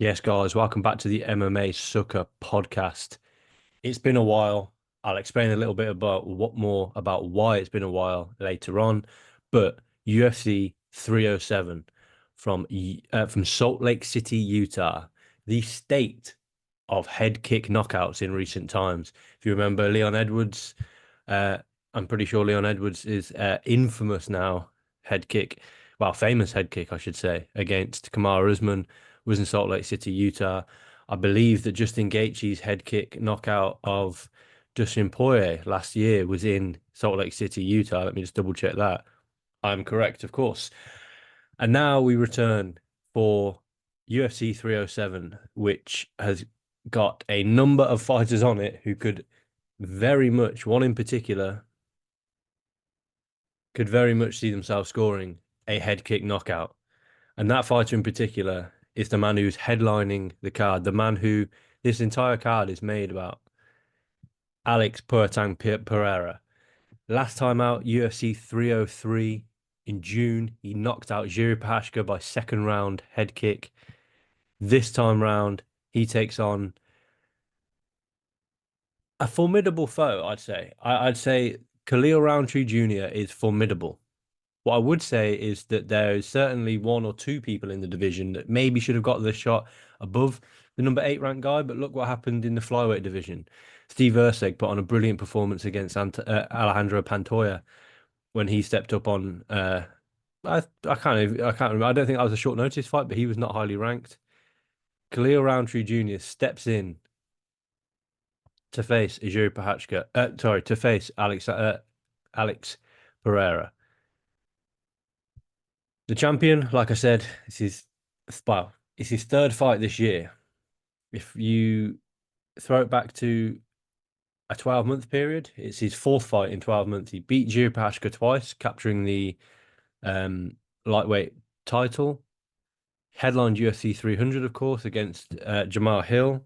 Yes, guys, welcome back to the MMA Sucker podcast. It's been a while. I'll explain a little bit about what more about why it's been a while later on. But UFC 307 from Salt Lake City, Utah, the state of head kick knockouts in recent times. If you remember Leon Edwards, uh, I'm pretty sure Leon Edwards is infamous now head kick, well, famous head kick, I should say, against Kamaru Usman was in Salt Lake City, Utah. I believe that Justin Gaethje's head kick knockout of Dustin Poirier last year was in Salt Lake City, Utah. Let me just double check that. I'm correct, of course. And now we return for UFC 307, which has got a number of fighters on it who could very much, one in particular, could very much see themselves scoring a head kick knockout. And that fighter in particular is the man who's headlining the card, the man who this entire card is made about, Alex Pereira. Last time out, UFC 303 in June, he knocked out Jiri Prochazka by second round head kick. This time round, he takes on a formidable foe, I'd say. I'd say Khalil Rountree Jr. is formidable. What I would say is that there is certainly one or two people in the division that maybe should have got the shot above the number 8 ranked guy. But look what happened in the flyweight division. Steve Erceg put on a brilliant performance against Alejandro Pantoja when he stepped up on. I can't remember. I don't think that was a short notice fight, but he was not highly ranked. Khalil Rountree Jr. steps in to face Ijiri Prochazka. Sorry, to face Alex Pereira. The champion, like I said, it's his third fight this year. If you throw it back to a 12-month period, it's his fourth fight in 12 months. He beat Jiri Prochazka twice, capturing the um, lightweight title. Headlined UFC 300, of course, against Jamal Hill.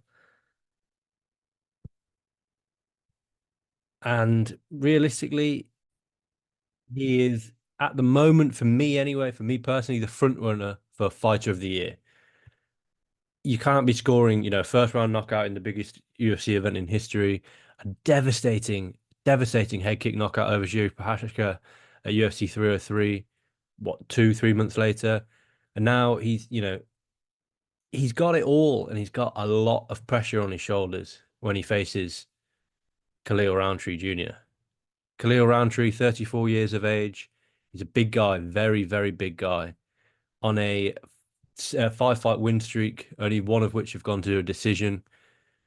And realistically, he is at the moment, for me anyway, for me personally, the front runner for fighter of the year. You can't be scoring, first round knockout in the biggest UFC event in history, a devastating head kick knockout over Jiri Prochazka at UFC 303, what, 3 months later. And now he's got it all and he's got a lot of pressure on his shoulders when he faces Khalil Rountree Jr. Khalil Rountree, 34 years of age. He's a big guy, very, very big guy on a 5 fight win streak, only one of which have gone to a decision.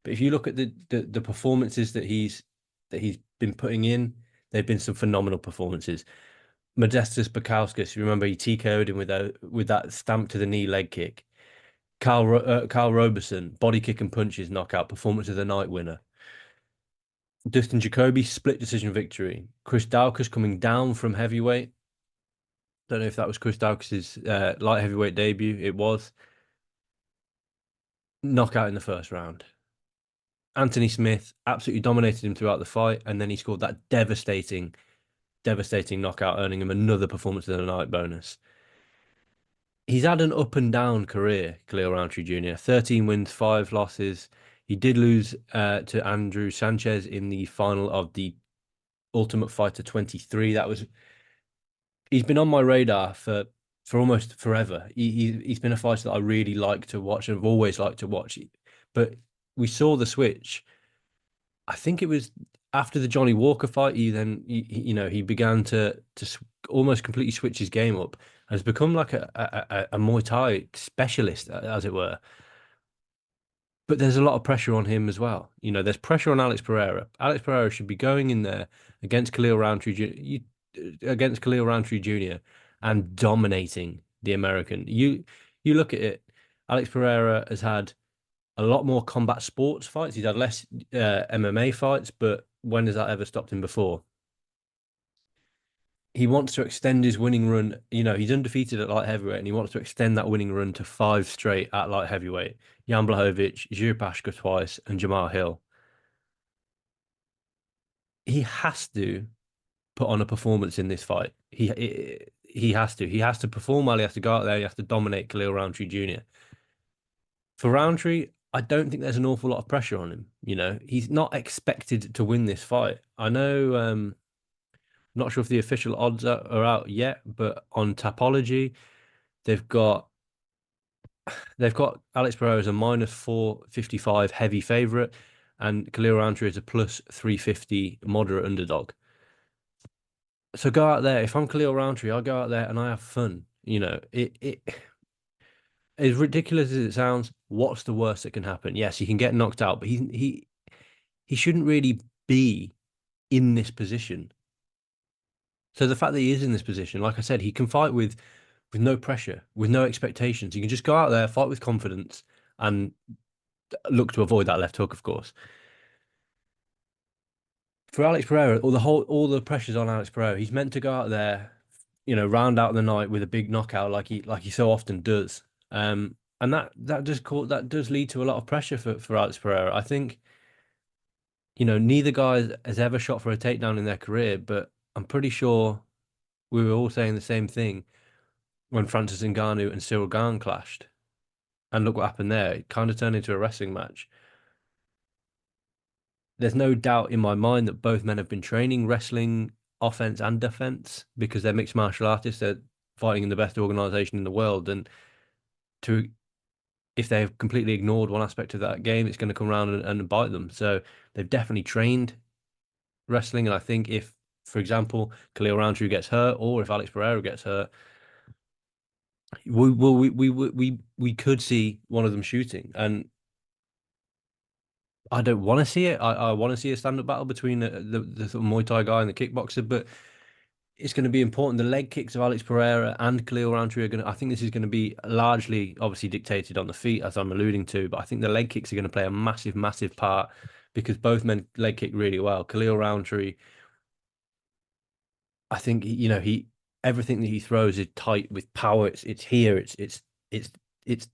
But if you look at the performances that he's been putting in, they've been some phenomenal performances. Modestas Bukauskas, you remember he TKO'd him with that stamp to the knee leg kick. Carl Roberson, body kick and punches knockout, performance of the night winner. Dustin Jacoby, split decision victory. Chris Daukaus coming down from heavyweight. Don't know if that was Chris Daukaus's light heavyweight debut. It was. Knockout in the first round. Anthony Smith absolutely dominated him throughout the fight, and then he scored that devastating knockout, earning him another performance of the night bonus. He's had an up and down career, Khalil Rountree Jr. 13 wins, 5 losses. He did lose to Andrew Sanchez in the final of the Ultimate Fighter 23. He's been on my radar for almost forever. He's been a fighter that I really like to watch and have always liked to watch. But we saw the switch. I think it was after the Johnny Walker fight. He began to almost completely switch his game up and has become like a Muay Thai specialist, as it were. But there's a lot of pressure on him as well. There's pressure on Alex Pereira. Alex Pereira should be going in there against Khalil Rountree Jr. And dominating the American. You look at it, Alex Pereira has had a lot more combat sports fights. He's had less MMA fights, but when has that ever stopped him before? He wants to extend his winning run. He's undefeated at light heavyweight, and he wants to extend that winning run to 5 straight at light heavyweight. Jan Blachowicz, Jiri Prochazka twice, and Jamal Hill. He has to put on a performance in this fight. He has to. He has to perform well. He has to go out there. He has to dominate Khalil Rountree Jr. For Roundtree, I don't think there's an awful lot of pressure on him. He's not expected to win this fight. I know, not sure if the official odds are out yet, but on Tapology, they've got they've got Alex Pereira as a -455 heavy favorite, and Khalil Rountree is a +350 moderate underdog. So go out there. If I'm Khalil Rountree, I go out there and I have fun. It as ridiculous as it sounds, what's the worst that can happen? Yes, he can get knocked out, but he shouldn't really be in this position. So the fact that he is in this position, like I said, he can fight with no pressure, with no expectations. He can just go out there, fight with confidence, and look to avoid that left hook, of course. For Alex Pereira, all the pressure's on Alex Pereira. He's meant to go out there, round out the night with a big knockout like he so often does. And that does lead to a lot of pressure for Alex Pereira. I think, neither guy has ever shot for a takedown in their career, but I'm pretty sure we were all saying the same thing when Francis Ngannou and Cyril Gane clashed. And look what happened there. It kind of turned into a wrestling match. There's no doubt in my mind that both men have been training wrestling offense and defense because they're mixed martial artists. They're fighting in the best organization in the world. And to if they've completely ignored one aspect of that game, it's going to come around and bite them. So they've definitely trained wrestling. And I think if, for example, Khalil Rountree gets hurt or if Alex Pereira gets hurt, we could see one of them shooting. And I don't want to see it. I want to see a stand-up battle between the sort of Muay Thai guy and the kickboxer, but it's going to be important. The leg kicks of Alex Pereira and Khalil Rountree are going to, I think this is going to be largely obviously dictated on the feet, as I'm alluding to, but I think the leg kicks are going to play a massive, massive part because both men leg kick really well. Khalil Rountree, I think, everything that he throws is tight with power. It's here. It's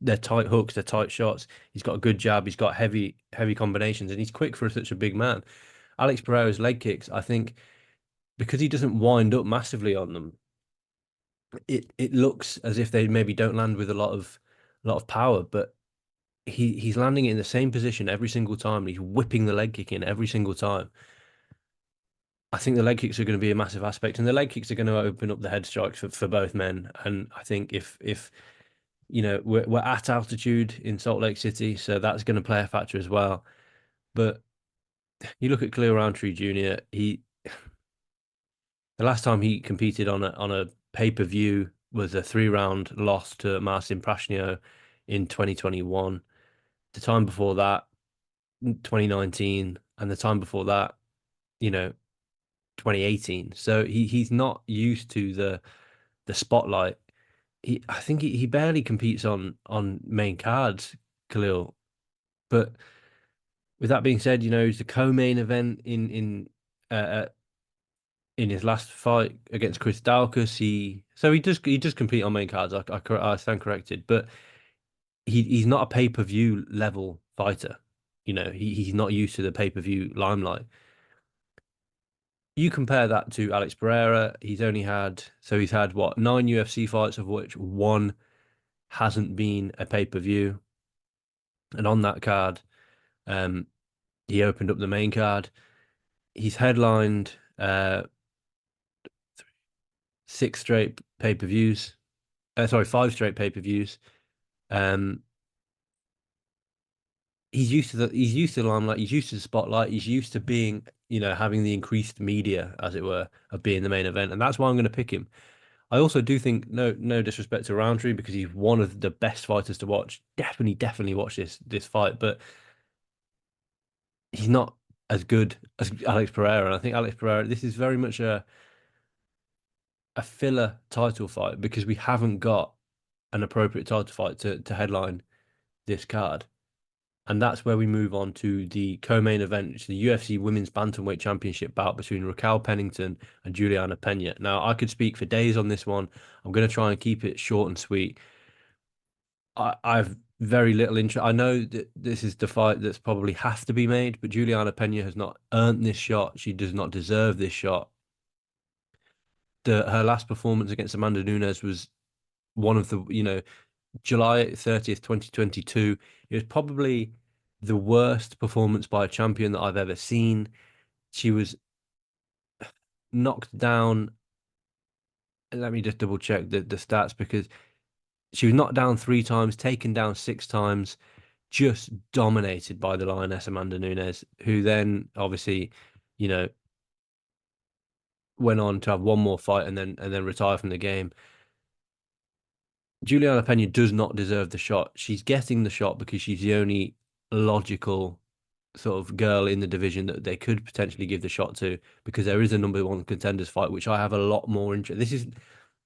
they're tight hooks, they're tight shots. He's got a good jab. He's got heavy, heavy combinations, and he's quick for such a big man. Alex Pereira's leg kicks, I think, because he doesn't wind up massively on them, it looks as if they maybe don't land with a lot of power, but he's landing it in the same position every single time. And he's whipping the leg kick in every single time. I think the leg kicks are going to be a massive aspect, and the leg kicks are going to open up the head strikes for both men. And I think if we're at altitude in Salt Lake City, so that's going to play a factor as well. But you look at Khalil Rountree Jr. The last time he competed on a pay-per-view was a 3-round loss to Marcin Prashnio in 2021. The time before that, 2019, and the time before that, you know, 2018. So he's not used to the spotlight. I think he barely competes on main cards, Khalil. But with that being said, he's the co-main event in his last fight against Chris Daukaus. He does compete on main cards. I stand corrected, but he's not a pay-per-view level fighter. He's not used to the pay-per-view limelight. You compare that to Alex Pereira. He's had what, 9 UFC fights, of which one hasn't been a pay-per-view. And on that card, um, he opened up the main card. He's headlined 6 straight pay-per-views. Sorry, 5 straight pay-per-views. Um, he's used to the limelight. He's used to the spotlight. He's used to being, having the increased media, as it were, of being the main event, and that's why I'm going to pick him. I also do think, no disrespect to Roundtree, because he's one of the best fighters to watch. Definitely watch this fight, but he's not as good as Alex Pereira. And I think Alex Pereira, this is very much a filler title fight because we haven't got an appropriate title fight to headline this card. And that's where we move on to the co-main event, which is the UFC Women's Bantamweight Championship bout between Raquel Pennington and Juliana Pena. Now, I could speak for days on this one. I'm going to try and keep it short and sweet. I've very little interest. I know that this is the fight that's probably has to be made, but Juliana Pena has not earned this shot. She does not deserve this shot. Her last performance against Amanda Nunes was one of the, July 30th, 2022. It was probably the worst performance by a champion that I've ever seen. She was knocked down. Let me just double check the stats because she was knocked down three times, taken down six times, just dominated by the Lioness Amanda Nunes, who then obviously, you know, went on to have one more fight and then retire from the game. Juliana Pena does not deserve the shot. She's getting the shot because she's the only logical sort of girl in the division that they could potentially give the shot to because there is a number one contenders fight, which I have a lot more interest. This is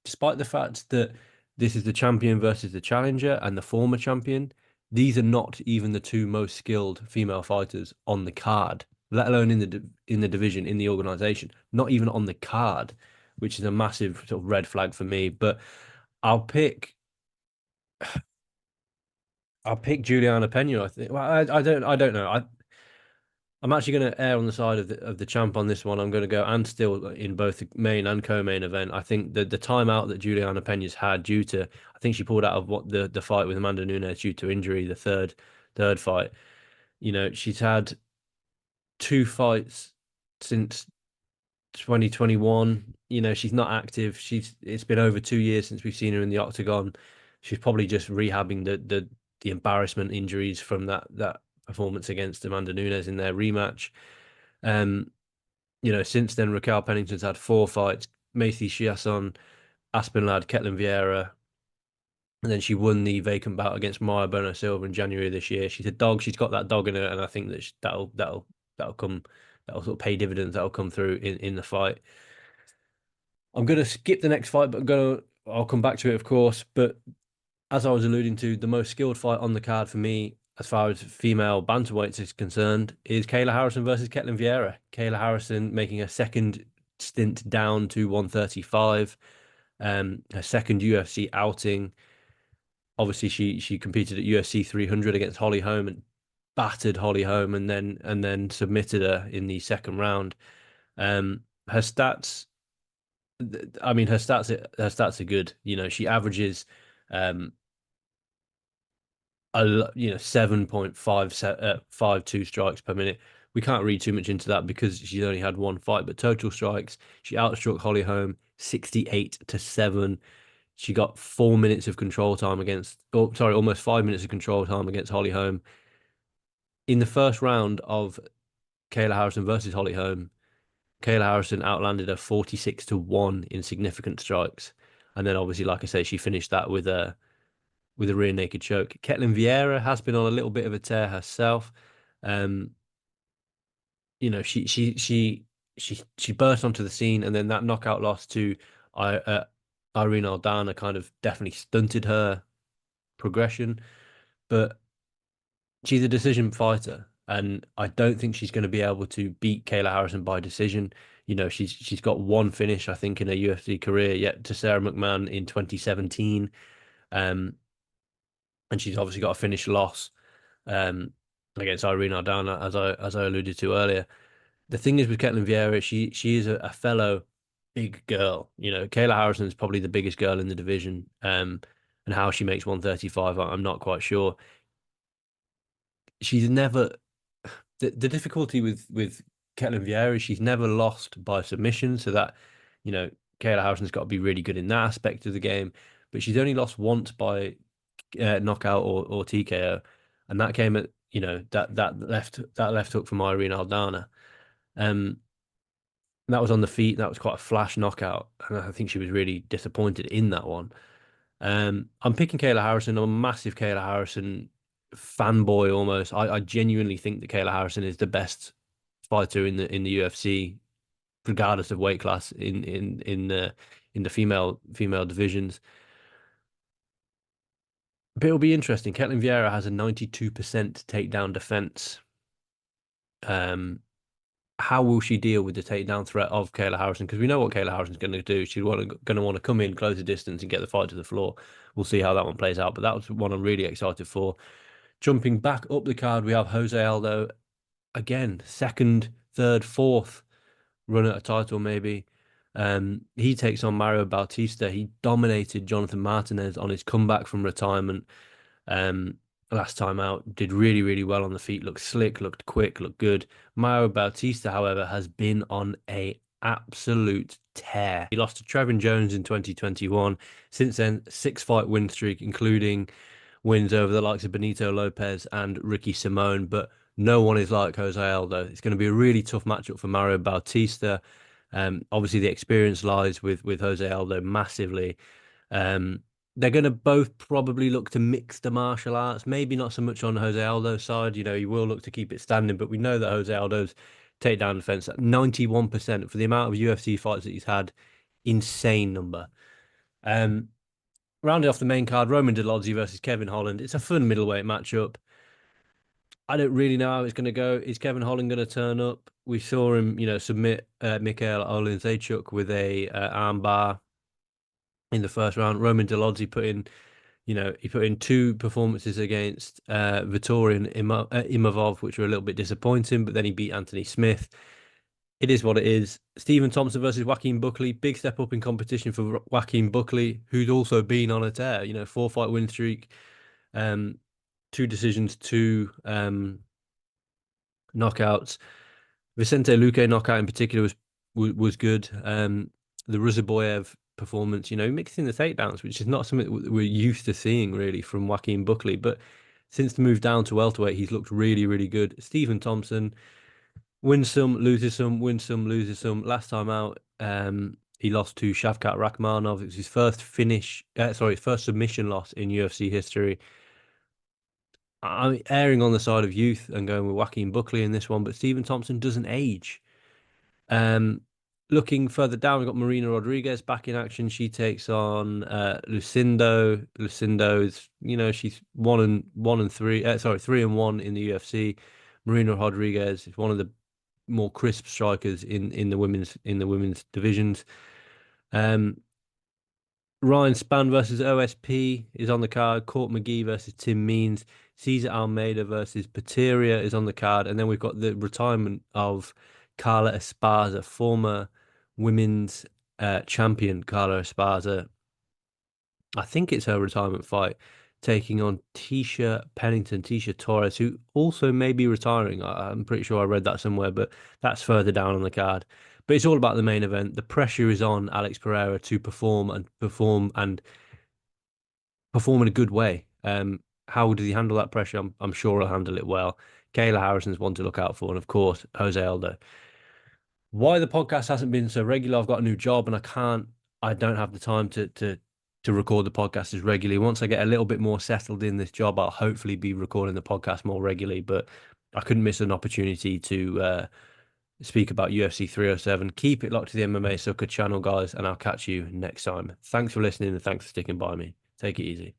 despite the fact that this is the champion versus the challenger and the former champion. These are not even the two most skilled female fighters on the card, let alone in the division in the organization. Not even on the card, which is a massive sort of red flag for me. But I'll pick I'll pick Juliana Pena. I think. Well, I don't know. I'm actually going to err on the side of the champ on this one. I'm going to go and still in both the main and co-main event. I think the timeout that Juliana Pena's had due to I think she pulled out of what the fight with Amanda Nunes due to injury, the third fight. You know, she's had two fights since 2021. You know, she's not active. It's been over 2 years since we've seen her in the octagon. She's probably just rehabbing the embarrassment injuries from that performance against Amanda Nunes in their rematch. Um, you know, since then Raquel Pennington's had four fights: Macy Chiasson, Lad, Ketlen Viera, and then she won the vacant bout against Maya Bono Silva in January of this year. She's a dog. She's got that dog in her, and I think that that'll come that'll sort of pay dividends. That'll come through in the fight. I'm going to skip the next fight, but I'll come back to it, of course. But as I was alluding to, the most skilled fight on the card for me, as far as female bantamweights is concerned, is Kayla Harrison versus Ketlen Viera. Kayla Harrison making a second stint down to 135, her second UFC outing. Obviously, she competed at UFC 300 against Holly Holm and battered Holly Holm, and then submitted her in the second round. Her stats I mean, her stats are good. You know, she averages, um, 7.52 strikes per minute. We can't read too much into that because she's only had one fight, but total strikes, she outstruck Holly Holm 68-7. She got 4 minutes of control time almost 5 minutes of control time against Holly Holm. In the first round of Kayla Harrison versus Holly Holm, Kayla Harrison outlanded her 46-1 in significant strikes. And then obviously, like I say, she finished that with a rear naked choke. Ketlen Viera has been on a little bit of a tear herself. Um, you know, she burst onto the scene, and then that knockout loss to Irene Aldana kind of definitely stunted her progression. But she's a decision fighter, and I don't think she's going to be able to beat Kayla Harrison by decision. You know, she's got one finish, I think, in her UFC career, yet to Sarah McMahon in 2017. Um, and she's obviously got a finish loss um, against Irene Aldana, as I alluded to earlier. The thing is with Ketlen Vieira, she is a fellow big girl. You know, Kayla Harrison is probably the biggest girl in the division. And how she makes 135, I'm not quite sure. She's never the difficulty with Ketlen Vieira is she's never lost by submission, so that you know Kayla Harrison's got to be really good in that aspect of the game. But she's only lost once by knockout or TKO, and that came at that left hook from Irene Aldana. Um, that was on the feet. That was quite a flash knockout, and I think she was really disappointed in that one. I'm picking Kayla Harrison. I'm a massive Kayla Harrison fanboy almost. I genuinely think that Kayla Harrison is the best fighter in the UFC, regardless of weight class in the female divisions. But it'll be interesting. Ketlen Vieira has a 92% takedown defense. Um, how will she deal with the takedown threat of Kayla Harrison? Because we know what Kayla Harrison's going to do. She's going to want to come in, close the distance, and get the fight to the floor. We'll see how that one plays out. But that was one I'm really excited for. Jumping back up the card, we have Jose Aldo again, second, third, fourth run at a title, maybe. He takes on Mario Bautista. He dominated Jonathan Martinez on his comeback from retirement. Um, Last time out, did really, really well on the feet. Looked slick, looked quick, looked good. Mario Bautista, however, has been on a absolute tear. He lost to Trevin Jones in 2021. Since then, 6-fight win streak, including wins over the likes of Benito Lopez and Ricky Simone, but no one is like Jose Aldo. It's going to be a really tough matchup for Mario Bautista. Obviously, the experience lies with Jose Aldo massively. Um, they're going to both probably look to mix the martial arts. Maybe not so much on Jose Aldo's side. You know, he will look to keep it standing, but we know that Jose Aldo's takedown defense at 91% for the amount of UFC fights that he's had. Insane number. Um, Rounding off the main card, Roman Dolidze versus Kevin Holland. It's a fun middleweight matchup. I don't really know how it's going to go. Is Kevin Holland going to turn up? We saw him, submit Mikhail Olenizachuk with a arm bar in the first round. Roman Dolidze he put in two performances against Vittori and Imavov, which were a little bit disappointing, but then he beat Anthony Smith. It is what it is. Stephen Thompson versus Joaquin Buckley. Big step up in competition for Joaquin Buckley, who's also been on a tear. 4-fight win streak, two decisions, two knockouts. Vicente Luque knockout in particular was good. The Ruziboyev performance, mixing the takedowns, which is not something that we're used to seeing really from Joaquin Buckley. But since the move down to welterweight, he's looked really, really good. Stephen Thompson wins some, loses some, wins some, loses some. Last time out, he lost to Shavkat Rakhmonov. It was his first first submission loss in UFC history. I'm erring on the side of youth and going with Joaquin Buckley in this one, but Stephen Thompson doesn't age. Um, Looking further down, we've got Marina Rodriguez back in action. She takes on Lucindo. Lucindo is, she's 1-3. 3-1 in the UFC. Marina Rodriguez is one of the more crisp strikers in the women's divisions. Ryan Spann versus OSP is on the card. Court McGee versus Tim Means. Cesar Almeida versus Pateria is on the card. And then we've got the retirement of Carla Esparza, former women's champion Carla Esparza. I think it's her retirement fight, taking on Tisha Torres, who also may be retiring. I'm pretty sure I read that somewhere, but that's further down on the card. But it's all about the main event. The pressure is on Alex Pereira to perform in a good way. How does he handle that pressure? I'm sure he'll handle it well. Kayla Harrison's one to look out for, and of course, Jose Aldo. Why the podcast hasn't been so regular? I've got a new job, and I don't have the time to record the podcast as regularly. Once I get a little bit more settled in this job, I'll hopefully be recording the podcast more regularly. But I couldn't miss an opportunity to speak about UFC 307. Keep it locked to the MMA Sucker channel, guys, and I'll catch you next time. Thanks for listening and thanks for sticking by me. Take it easy.